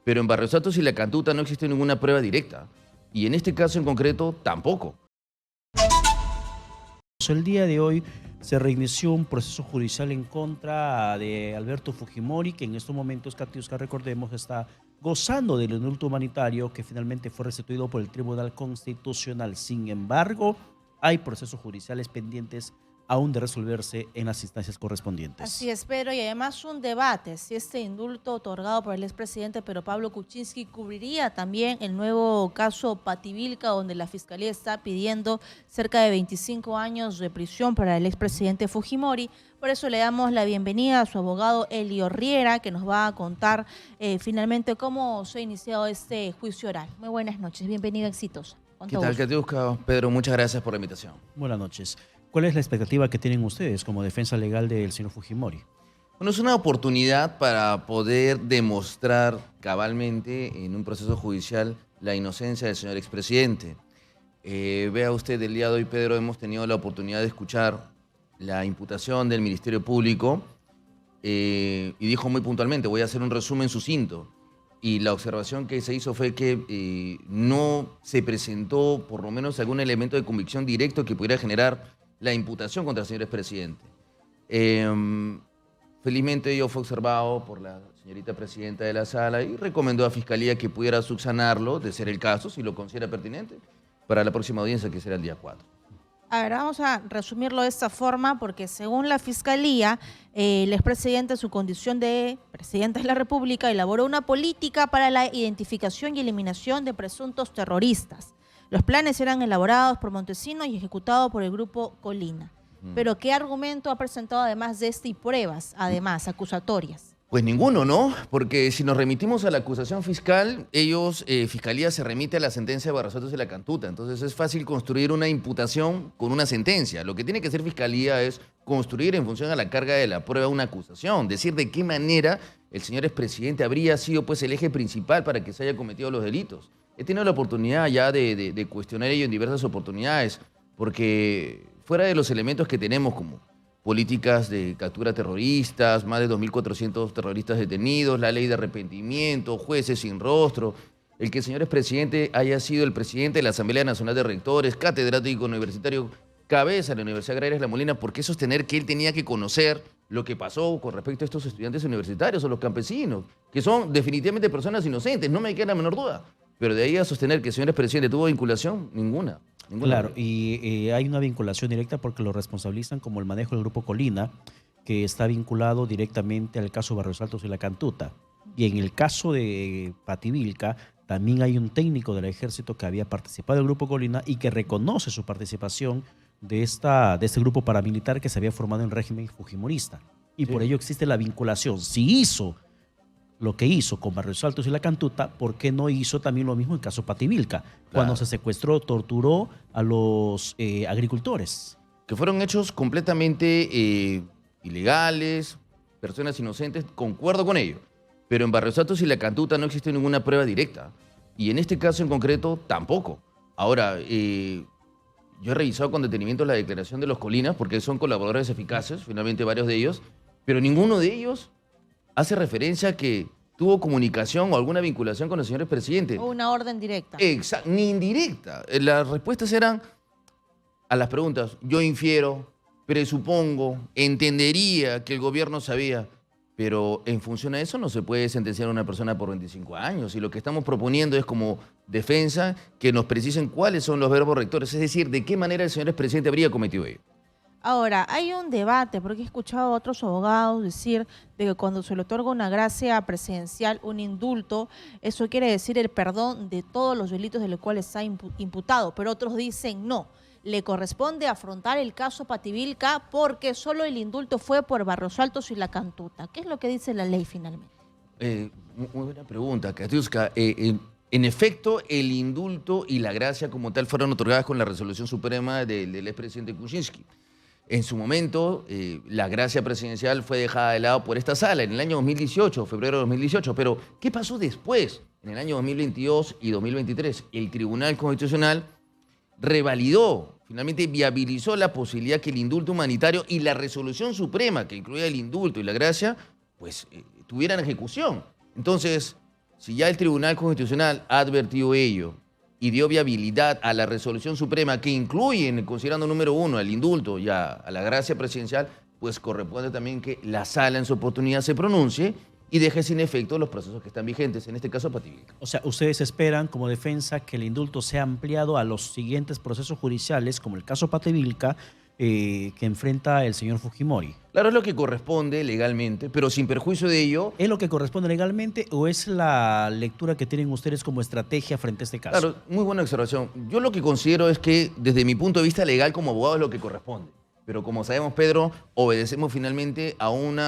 pero en Barrios Altos y La Cantuta no existe ninguna prueba directa. Y en este caso en concreto, tampoco. El día de hoy se reinició un proceso judicial en contra de Alberto Fujimori, que en estos momentos, Katiuska, recordemos, está gozando del indulto humanitario que finalmente fue restituido por el Tribunal Constitucional. Sin embargo, hay procesos judiciales pendientes aún de resolverse en las instancias correspondientes. Así es, Pedro, y además un debate si este indulto otorgado por el expresidente Pedro Pablo Kuczynski cubriría también el nuevo caso Pativilca, donde la Fiscalía está pidiendo cerca de 25 años de prisión para el expresidente Fujimori. Por eso le damos la bienvenida a su abogado Elio Riera, que nos va a contar finalmente cómo se ha iniciado este juicio oral. Muy buenas noches, bienvenido, exitosa. ¿Qué tal, Katiuska? Pedro, muchas gracias por la invitación. Buenas noches. ¿Cuál es la expectativa que tienen ustedes como defensa legal del señor Fujimori? Bueno, es una oportunidad para poder demostrar cabalmente en un proceso judicial la inocencia del señor expresidente. Vea usted, el día de hoy, Pedro, hemos tenido la oportunidad de escuchar la imputación del Ministerio Público y dijo muy puntualmente, voy a hacer un resumen sucinto. Y la observación que se hizo fue que no se presentó por lo menos algún elemento de convicción directo que pudiera generar la imputación contra el señor expresidente. Felizmente ello fue observado por la señorita presidenta de la sala y recomendó a Fiscalía que pudiera subsanarlo, de ser el caso, si lo considera pertinente, para la próxima audiencia, que será el día 4. A ver, vamos a resumirlo de esta forma, porque según la Fiscalía, el expresidente, en su condición de presidente de la República, elaboró una política para la identificación y eliminación de presuntos terroristas. Los planes eran elaborados por Montesinos y ejecutados por el Grupo Colina. Pero ¿qué argumento ha presentado además de este y pruebas, además, acusatorias? Pues ninguno, ¿no? Porque si nos remitimos a la acusación fiscal, Fiscalía se remite a la sentencia de Barrios Altos y La Cantuta. Entonces es fácil construir una imputación con una sentencia. Lo que tiene que hacer Fiscalía es construir en función a la carga de la prueba una acusación. Decir de qué manera el señor expresidente habría sido pues el eje principal para que se haya cometido los delitos. He tenido la oportunidad ya de cuestionar ello en diversas oportunidades, porque fuera de los elementos que tenemos como políticas de captura terroristas, más de 2.400 terroristas detenidos, la ley de arrepentimiento, jueces sin rostro, el que el señor expresidente haya sido el presidente de la Asamblea Nacional de Rectores, catedrático universitario, cabeza de la Universidad Agraria La Molina, ¿por qué sostener que él tenía que conocer lo que pasó con respecto a estos estudiantes universitarios o los campesinos, que son definitivamente personas inocentes? No me queda la menor duda. Pero de ahí a sostener que el señor expresidente tuvo vinculación, ninguna. Claro, y hay una vinculación directa porque lo responsabilizan como el manejo del Grupo Colina, que está vinculado directamente al caso Barrios Altos y La Cantuta. Y en el caso de Pativilca, también hay un técnico del ejército que había participado del Grupo Colina y que reconoce su participación de este grupo paramilitar que se había formado en régimen fujimorista. Y por ello existe la vinculación. Si hizo lo que hizo con Barrios Altos y La Cantuta, ¿por qué no hizo también lo mismo en caso Pativilca? Cuando se secuestró, torturó a los agricultores. Que fueron hechos completamente ilegales, personas inocentes, concuerdo con ello. Pero en Barrios Altos y La Cantuta no existe ninguna prueba directa. Y en este caso en concreto, tampoco. Ahora, yo he revisado con detenimiento la declaración de los Colinas, porque son colaboradores eficaces, finalmente varios de ellos, pero ninguno de ellos hace referencia a que tuvo comunicación o alguna vinculación con el señor expresidente. O una orden directa. Exacto, ni indirecta. Las respuestas eran a las preguntas, yo infiero, presupongo, entendería que el gobierno sabía, pero en función a eso no se puede sentenciar a una persona por 25 años. Y lo que estamos proponiendo es como defensa que nos precisen cuáles son los verbos rectores, es decir, de qué manera el señor expresidente habría cometido ello. Ahora, hay un debate, porque he escuchado a otros abogados decir de que cuando se le otorga una gracia presidencial, un indulto, eso quiere decir el perdón de todos los delitos de los cuales está imputado, pero otros dicen no, le corresponde afrontar el caso Pativilca porque solo el indulto fue por Barrios Altos y La Cantuta. ¿Qué es lo que dice la ley finalmente? Muy buena pregunta, Katiuska. En efecto, el indulto y la gracia como tal fueron otorgadas con la resolución suprema del expresidente Kuczynski. En su momento, la gracia presidencial fue dejada de lado por esta sala en el año 2018, febrero de 2018. Pero, ¿qué pasó después? En el año 2022 y 2023, el Tribunal Constitucional revalidó, finalmente viabilizó la posibilidad que el indulto humanitario y la resolución suprema, que incluía el indulto y la gracia, pues tuvieran ejecución. Entonces, Si ya el Tribunal Constitucional ha advertido ello y dio viabilidad a la resolución suprema que incluye, en el considerando número 1, el indulto y a la gracia presidencial, pues corresponde también que la sala en su oportunidad se pronuncie y deje sin efecto los procesos que están vigentes, en este caso Pativilca. O sea, ustedes esperan como defensa que el indulto sea ampliado a los siguientes procesos judiciales, como el caso Pativilca, que enfrenta el señor Fujimori. Claro, es lo que corresponde legalmente, pero sin perjuicio de ello. ¿Es lo que corresponde legalmente o es la lectura que tienen ustedes como estrategia frente a este caso? Claro, muy buena observación. Yo lo que considero es que desde mi punto de vista legal como abogado es lo que corresponde. Pero como sabemos, Pedro, obedecemos finalmente a un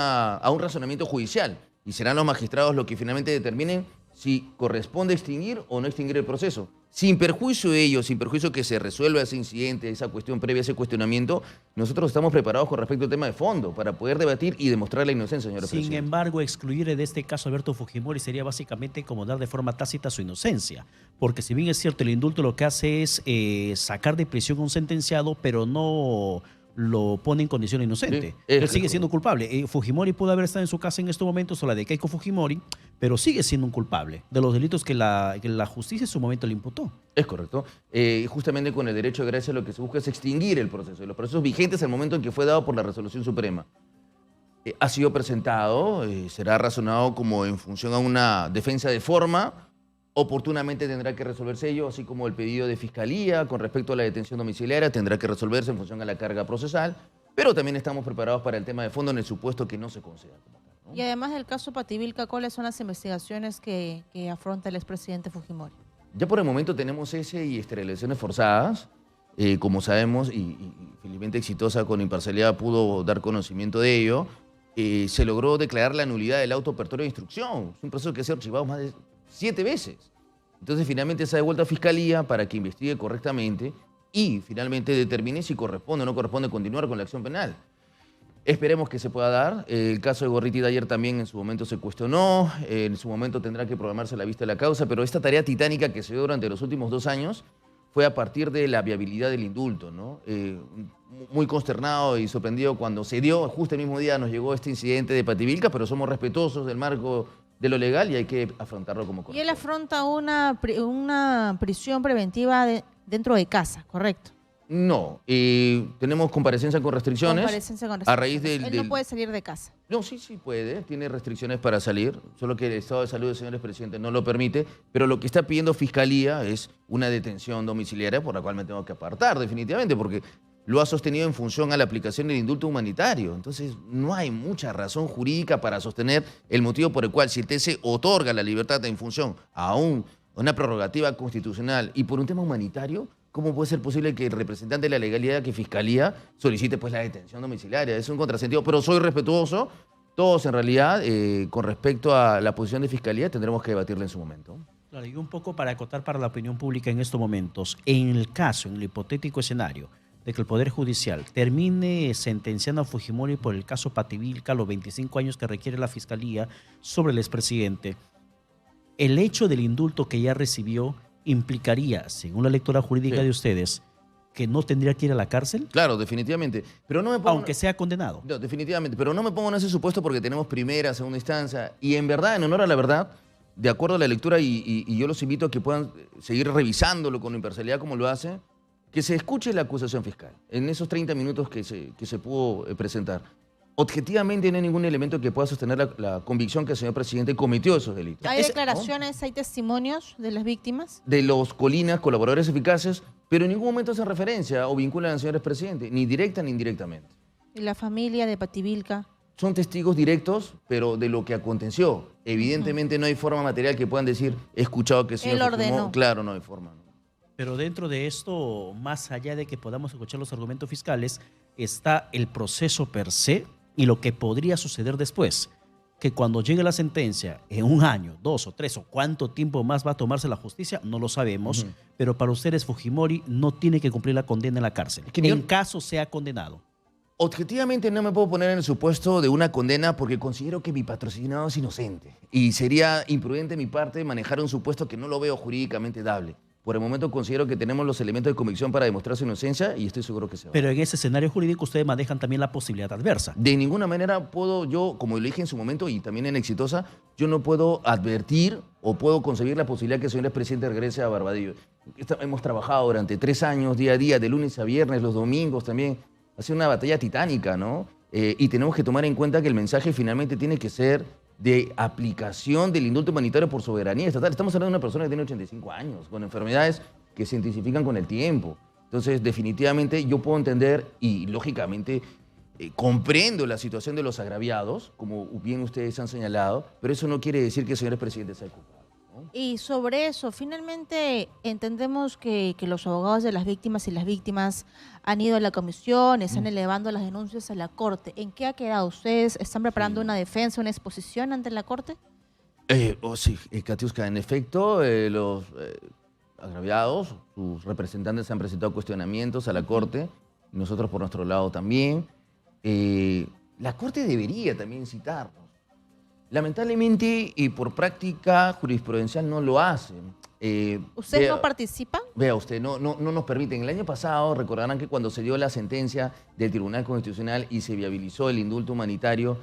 razonamiento judicial y serán los magistrados los que finalmente determinen si corresponde extinguir o no extinguir el proceso. Sin perjuicio de ello, sin perjuicio que se resuelva ese incidente, esa cuestión previa, ese cuestionamiento, nosotros estamos preparados con respecto al tema de fondo para poder debatir y demostrar la inocencia, señor presidente. Sin embargo, excluir de este caso a Alberto Fujimori sería básicamente como dar de forma tácita su inocencia, porque si bien es cierto, el indulto lo que hace es sacar de prisión a un sentenciado, pero no lo pone en condición inocente. Sí, Él sigue siendo culpable. Fujimori pudo haber estado en su casa en estos momentos, o la de Keiko Fujimori, pero sigue siendo un culpable de los delitos que la justicia en su momento le imputó. Es correcto. Justamente con el derecho de gracia lo que se busca es extinguir el proceso. Y los procesos vigentes al momento en que fue dado por la resolución suprema. Ha sido presentado, será razonado como en función a una defensa de forma. Oportunamente tendrá que resolverse ello, así como el pedido de fiscalía con respecto a la detención domiciliaria tendrá que resolverse en función a la carga procesal, pero también estamos preparados para el tema de fondo en el supuesto que no se conceda como tal, ¿no? Y además del caso Pativilca, ¿cuáles son las investigaciones que afronta el expresidente Fujimori? Ya por el momento tenemos ese y esterilizaciones forzadas, como sabemos, y felizmente Exitosa con imparcialidad pudo dar conocimiento de ello. Se logró declarar la nulidad del auto apertura de instrucción. Es un proceso que ha sido archivado más de 7 veces. Entonces finalmente se ha devuelto a Fiscalía para que investigue correctamente y finalmente determine si corresponde o no corresponde continuar con la acción penal. Esperemos que se pueda dar. El caso de Gorriti de ayer también en su momento se cuestionó, en su momento tendrá que programarse la vista de la causa, pero esta tarea titánica que se dio durante los últimos 2 años fue a partir de la viabilidad del indulto, ¿no? Muy consternado y sorprendido cuando se dio, justo el mismo día nos llegó este incidente de Pativilca, pero somos respetuosos del marco de lo legal y hay que afrontarlo como corresponde. Y él afronta una prisión preventiva dentro de casa, ¿correcto? No, tenemos comparecencia con restricciones. Comparecencia con A raíz restricciones. Él no puede salir de casa. No, sí puede, tiene restricciones para salir, solo que el estado de salud del señor expresidente no lo permite, pero lo que está pidiendo Fiscalía es una detención domiciliaria por la cual me tengo que apartar definitivamente, porque lo ha sostenido en función a la aplicación del indulto humanitario. Entonces, no hay mucha razón jurídica para sostener el motivo por el cual si el TC otorga la libertad en función a una prerrogativa constitucional y por un tema humanitario, ¿cómo puede ser posible que el representante de la legalidad, que Fiscalía, solicite pues la detención domiciliaria? Es un contrasentido, pero soy respetuoso. Todos, en realidad, con respecto a la posición de Fiscalía, tendremos que debatirla en su momento. Claro, y un poco para acotar para la opinión pública en estos momentos, en el caso, en el hipotético escenario, de que el Poder Judicial termine sentenciando a Fujimori por el caso Pativilca, los 25 años que requiere la Fiscalía sobre el expresidente, el hecho del indulto que ya recibió implicaría, según la lectura jurídica de ustedes, que no tendría que ir a la cárcel. Claro, definitivamente. Pero no me pongo, aunque sea condenado. No, definitivamente, pero no me pongo en ese supuesto porque tenemos primera, segunda instancia. Y en verdad, en honor a la verdad, de acuerdo a la lectura, y yo los invito a que puedan seguir revisándolo con imparcialidad como lo hace, que se escuche la acusación fiscal en esos 30 minutos que se pudo presentar. Objetivamente no hay ningún elemento que pueda sostener la convicción que el señor presidente cometió esos delitos. ¿Hay declaraciones, hay testimonios de las víctimas? De los Colinas, colaboradores eficaces, pero en ningún momento hacen referencia o vinculan al señor expresidente, ni directa ni indirectamente. ¿Y la familia de Pativilca? Son testigos directos, pero de lo que aconteció. Evidentemente no hay forma material que puedan decir, he escuchado que el señor Él ordenó. Claro, no hay forma. ¿No? Pero dentro de esto, más allá de que podamos escuchar los argumentos fiscales, está el proceso per se y lo que podría suceder después. Que cuando llegue la sentencia, en 1 año, 2 o 3 o cuánto tiempo más va a tomarse la justicia, no lo sabemos. Pero para ustedes, Fujimori no tiene que cumplir la condena en la cárcel. En caso sea condenado. Objetivamente no me puedo poner en el supuesto de una condena porque considero que mi patrocinado es inocente. Y sería imprudente de mi parte manejar un supuesto que no lo veo jurídicamente dable. Por el momento considero que tenemos los elementos de convicción para demostrar su inocencia y estoy seguro que se va. Pero en ese escenario jurídico ustedes manejan también la posibilidad adversa. De ninguna manera puedo yo, como lo dije en su momento y también en Exitosa, yo no puedo advertir o puedo concebir la posibilidad que el señor expresidente regrese a Barbadillo. Hemos trabajado durante 3 años, día a día, de lunes a viernes, los domingos también. Ha sido una batalla titánica, ¿no? Y tenemos que tomar en cuenta que el mensaje finalmente tiene que ser de aplicación del indulto humanitario por soberanía estatal. Estamos hablando de una persona que tiene 85 años, con enfermedades que se intensifican con el tiempo. Entonces, definitivamente yo puedo entender y, lógicamente, comprendo la situación de los agraviados, como bien ustedes han señalado, pero eso no quiere decir que el señor presidente sea culpable, ¿no? Y sobre eso, finalmente entendemos que los abogados de las víctimas y las víctimas han ido a la comisión, están elevando las denuncias a la Corte. ¿En qué ha quedado? ¿Ustedes están preparando una defensa, una exposición ante la Corte? Sí, Katiuska, en efecto, los agraviados, sus representantes han presentado cuestionamientos a la Corte, y nosotros por nuestro lado también. La Corte debería también citarnos. Lamentablemente, y por práctica jurisprudencial no lo hacen. ¿Ustedes no participan? Vea usted, no nos permiten. El año pasado, recordarán que cuando se dio la sentencia del Tribunal Constitucional y se viabilizó el indulto humanitario,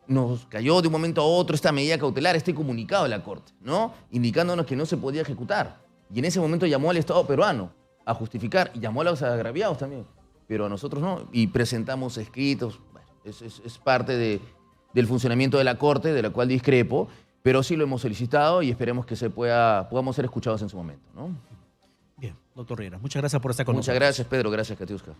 nos cayó de un momento a otro esta medida cautelar, este comunicado de la Corte, ¿no? Indicándonos que no se podía ejecutar. Y en ese momento llamó al Estado peruano a justificar y llamó a los agraviados también, pero a nosotros no. Y presentamos escritos. Bueno, es parte del funcionamiento de la Corte, de la cual discrepo, pero sí lo hemos solicitado y esperemos que podamos ser escuchados en su momento, ¿no? Bien, doctor Riera, muchas gracias por estar con Muchas nosotros. gracias, Pedro. Gracias, Katiuska.